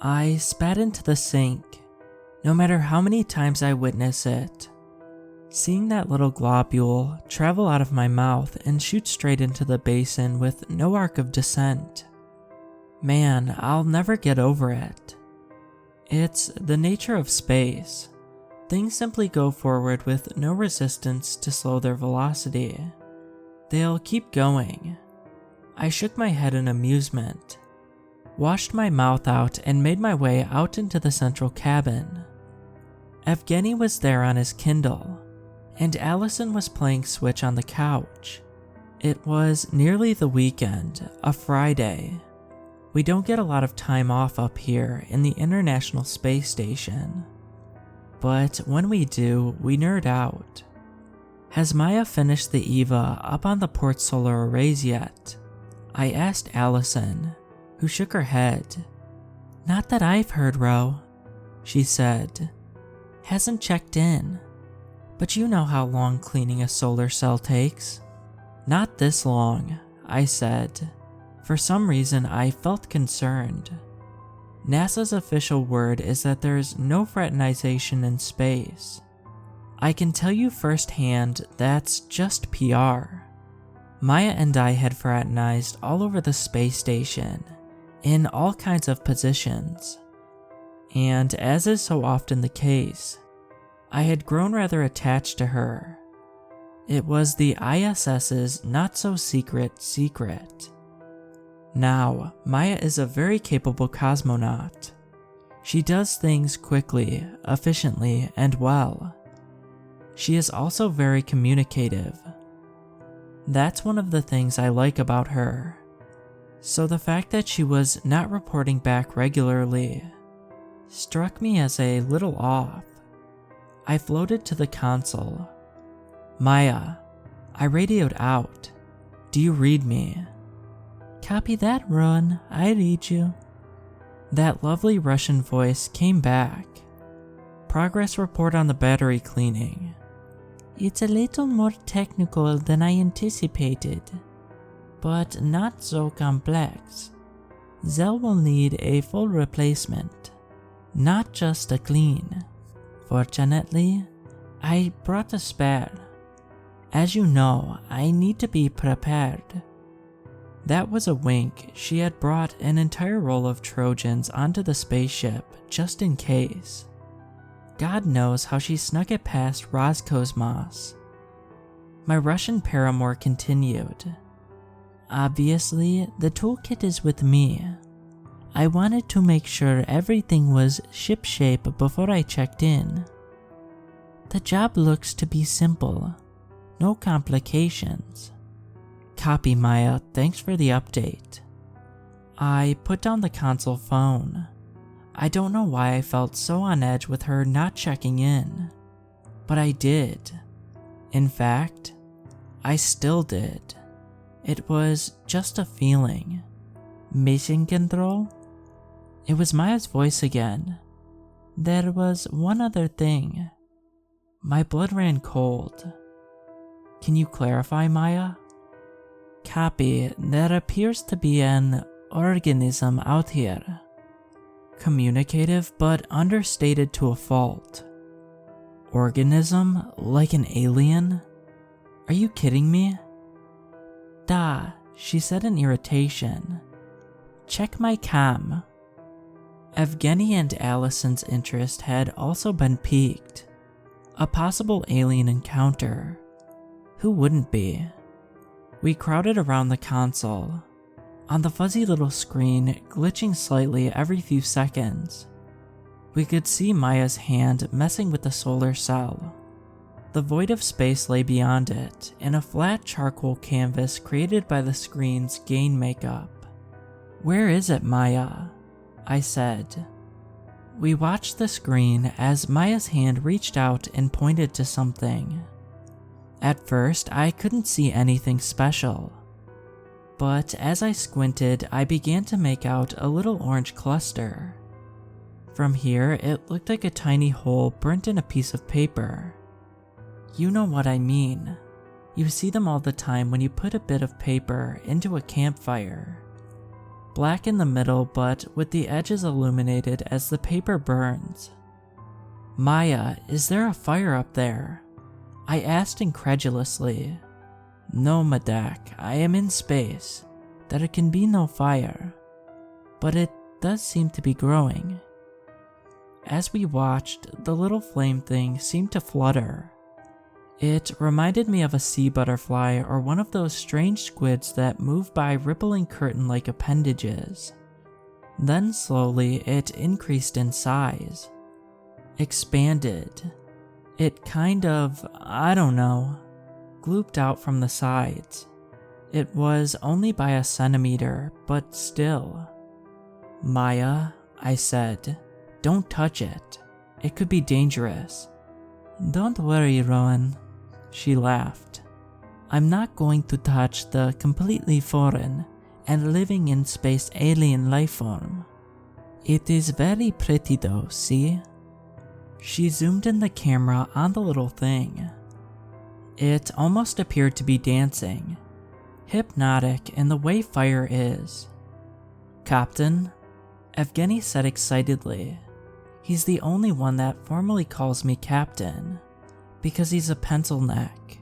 I spat into the sink, no matter how many times I witness it. Seeing that little globule travel out of my mouth and shoot straight into the basin with no arc of descent. Man, I'll never get over it. It's the nature of space. Things simply go forward with no resistance to slow their velocity. They'll keep going. I shook my head in amusement, washed my mouth out, and made my way out into the central cabin. Evgeny was there on his Kindle, and Allison was playing Switch on the couch. It was nearly the weekend, a Friday. We don't get a lot of time off up here in the International Space Station. But when we do, we nerd out. Has Maya finished the EVA up on the port solar arrays yet? I asked Allison, who shook her head. Not that I've heard, Ro, she said. Hasn't checked in. But you know how long cleaning a solar cell takes. Not this long, I said. For some reason, I felt concerned. NASA's official word is that there's no fraternization in space. I can tell you firsthand that's just PR. Maya and I had fraternized all over the space station, in all kinds of positions. And as is so often the case, I had grown rather attached to her. It was the ISS's not-so-secret secret. Now, Maya is a very capable cosmonaut. She does things quickly, efficiently, and well. She is also very communicative. That's one of the things I like about her. So the fact that she was not reporting back regularly struck me as a little off. I floated to the console. Maya, I radioed out. Do you read me? Copy that, Ron. I read you. That lovely Russian voice came back. Progress report on the battery cleaning. It's a little more technical than I anticipated, but not so complex. Zell will need a full replacement, not just a clean. Fortunately, I brought a spare. As you know, I need to be prepared. That was a wink. She had brought an entire roll of Trojans onto the spaceship just in case. God knows how she snuck it past Roscosmos. My Russian paramour continued. Obviously, the toolkit is with me. I wanted to make sure everything was shipshape before I checked in. The job looks to be simple. No complications. Copy, Maya. Thanks for the update. I put down the console phone. I don't know why I felt so on edge with her not checking in, but I did. In fact, I still did. It was just a feeling. Mission control? It was Maya's voice again. There was one other thing. My blood ran cold. Can you clarify, Maya? Copy, there appears to be an organism out here. Communicative but understated to a fault. Organism? Like an alien? Are you kidding me? Da, she said in irritation. Check my cam. Evgeny and Allison's interest had also been piqued. A possible alien encounter. Who wouldn't be? We crowded around the console. On the fuzzy little screen, glitching slightly every few seconds, we could see Maya's hand messing with the solar cell. The void of space lay beyond it, in a flat charcoal canvas created by the screen's gain makeup. Where is it, Maya? I said. We watched the screen as Maya's hand reached out and pointed to something. At first, I couldn't see anything special. But as I squinted, I began to make out a little orange cluster. From here, it looked like a tiny hole burnt in a piece of paper. You know what I mean. You see them all the time when you put a bit of paper into a campfire. black in the middle but with the edges illuminated as the paper burns. "Maya, is there a fire up there?" I asked incredulously. "No, Medak, I am in space. There can be no fire. But it does seem to be growing." As we watched, the little flame thing seemed to flutter. It reminded me of a sea butterfly or one of those strange squids that move by rippling curtain-like appendages. Then slowly it increased in size. Expanded. It kind of, I don't know, glooped out from the sides. It was only by a centimeter, but still. "Maya," I said, "don't touch it. It could be dangerous." "Don't worry, Rowan," she laughed. "I'm not going to touch the completely foreign and living in space alien life form. It is very pretty though, see?" She zoomed in the camera on the little thing. It almost appeared to be dancing, hypnotic in the way fire is. "Captain," Evgeny said excitedly. He's the only one that formally calls me Captain, because he's a pencil neck.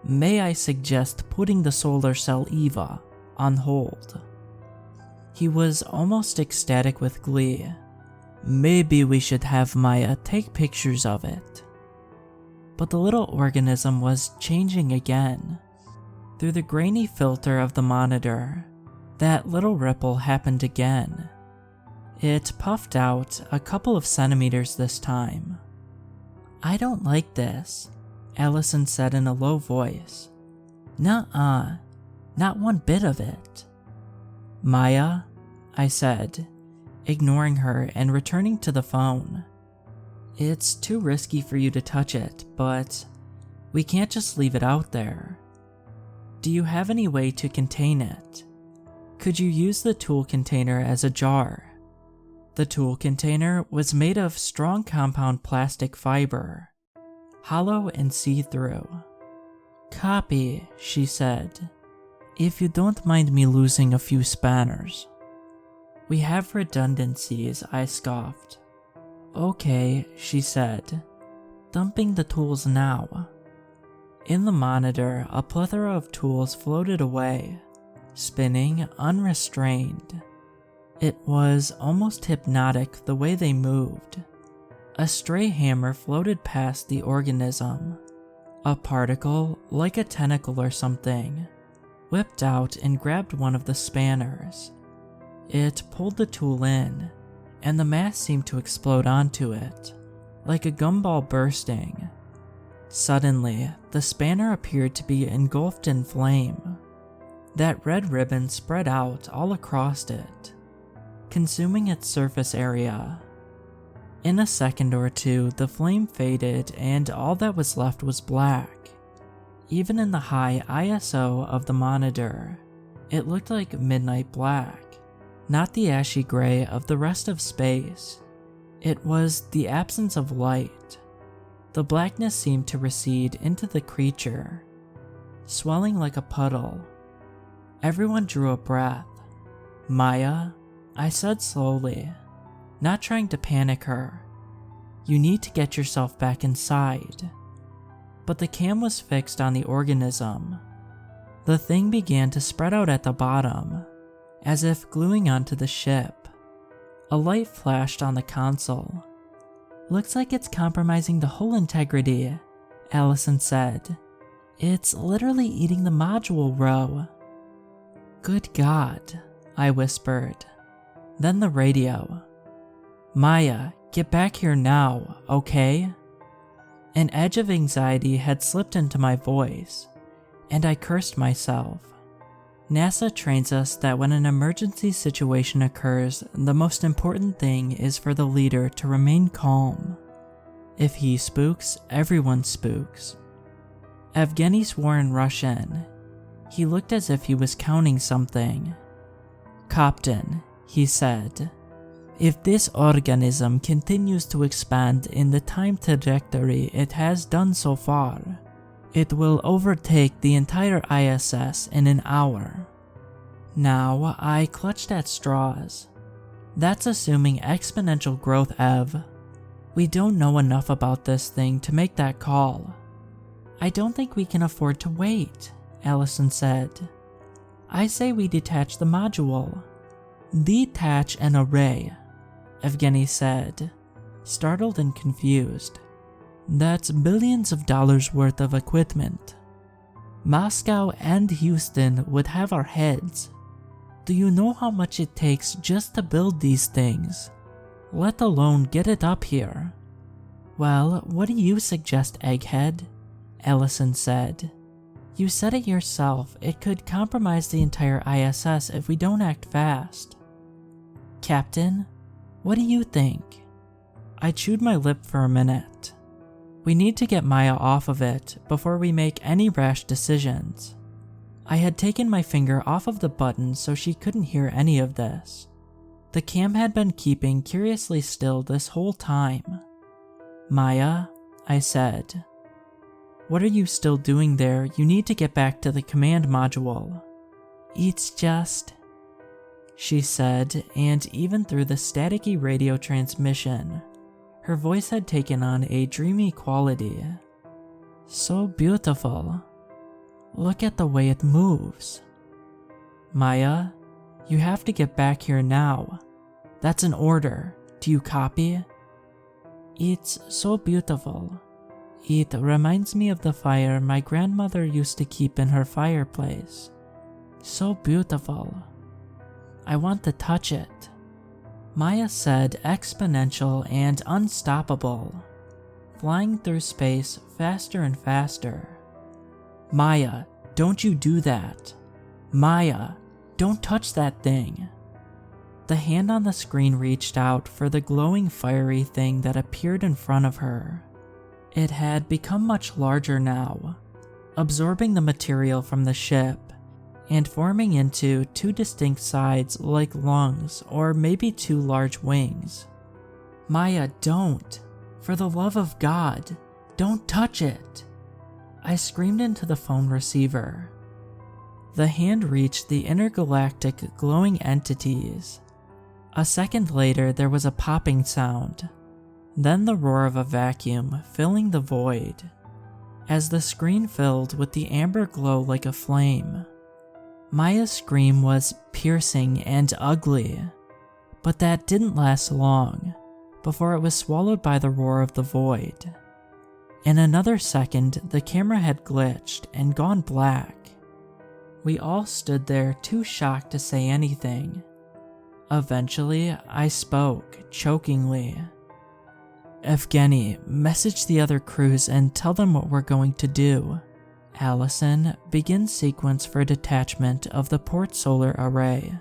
"May I suggest putting the solar cell Eva on hold?" He was almost ecstatic with glee. "Maybe we should have Maya take pictures of it." But the little organism was changing again. Through the grainy filter of the monitor, that little ripple happened again. It puffed out a couple of centimeters this time. "I don't like this," Allison said in a low voice. "Nuh-uh, not one bit of it." "Maya," I said, ignoring her and returning to the phone. "It's too risky for you to touch it, but we can't just leave it out there. Do you have any way to contain it? Could you use the tool container as a jar?" The tool container was made of strong compound plastic fiber, hollow and see-through. "Copy," she said, "if you don't mind me losing a few spanners." "We have redundancies," I scoffed. "Okay," she said, "dumping the tools now." In the monitor, a plethora of tools floated away, spinning unrestrained. It was almost hypnotic the way they moved. A stray hammer floated past the organism. A particle, like a tentacle or something, whipped out and grabbed one of the spanners. It pulled the tool in, and the mass seemed to explode onto it, like a gumball bursting. Suddenly, the spanner appeared to be engulfed in flame. That red ribbon spread out all across it, consuming its surface area. In a second or two, the flame faded and all that was left was black. Even in the high ISO of the monitor, it looked like midnight black, not the ashy gray of the rest of space. It was the absence of light. The blackness seemed to recede into the creature, swelling like a puddle. Everyone drew a breath. "Maya," I said slowly, not trying to panic her, "you need to get yourself back inside." But the cam was fixed on the organism. The thing began to spread out at the bottom, as if gluing onto the ship. A light flashed on the console. "Looks like it's compromising the whole integrity," Allison said. "It's literally eating the module row." "Good God," I whispered. Then the radio. "Maya, get back here now, okay?" An edge of anxiety had slipped into my voice, and I cursed myself. NASA trains us that when an emergency situation occurs, the most important thing is for the leader to remain calm. If he spooks, everyone spooks. Evgeny swore in Russian. He looked as if he was counting something. "Captain," he said, "if this organism continues to expand in the time trajectory it has done so far, it will overtake the entire ISS in an hour." Now, I clutched at straws. That's assuming exponential growth, Ev. We don't know enough about this thing to make that call. I don't think we can afford to wait, Allison said. I say we detach the module. Detach an array, Evgeny said, startled and confused. That's billions of dollars worth of equipment. Moscow and Houston would have our heads. Do you know how much it takes just to build these things? Let alone get it up here. Well, what do you suggest, Egghead? Allison said. You said it yourself, it could compromise the entire ISS if we don't act fast. Captain, what do you think? I chewed my lip for a minute. We need to get Maya off of it before we make any rash decisions. I had taken my finger off of the button so she couldn't hear any of this. The cam had been keeping curiously still this whole time. Maya, I said. What are you still doing there? You need to get back to the command module. It's just... she said, and even through the staticky radio transmission, her voice had taken on a dreamy quality. So beautiful. Look at the way it moves. Maya, you have to get back here now. That's an order. Do you copy? It's so beautiful. It reminds me of the fire my grandmother used to keep in her fireplace. So beautiful. I want to touch it. Maya said exponential and unstoppable, flying through space faster and faster. Maya, don't you do that. Maya, don't touch that thing. The hand on the screen reached out for the glowing fiery thing that appeared in front of her. It had become much larger now, absorbing the material from the ship and forming into two distinct sides like lungs or maybe two large wings. Maya, don't! For the love of God, don't touch it! I screamed into the phone receiver. The hand reached the intergalactic glowing entities. A second later, there was a popping sound, then the roar of a vacuum filling the void, as the screen filled with the amber glow like a flame. Maya's scream was piercing and ugly, but that didn't last long before it was swallowed by the roar of the void. In another second, the camera had glitched and gone black. We all stood there too shocked to say anything. Eventually, I spoke, chokingly. Evgeny, message the other crews and tell them what we're going to do. Allison, begin sequence for detachment of the port solar array.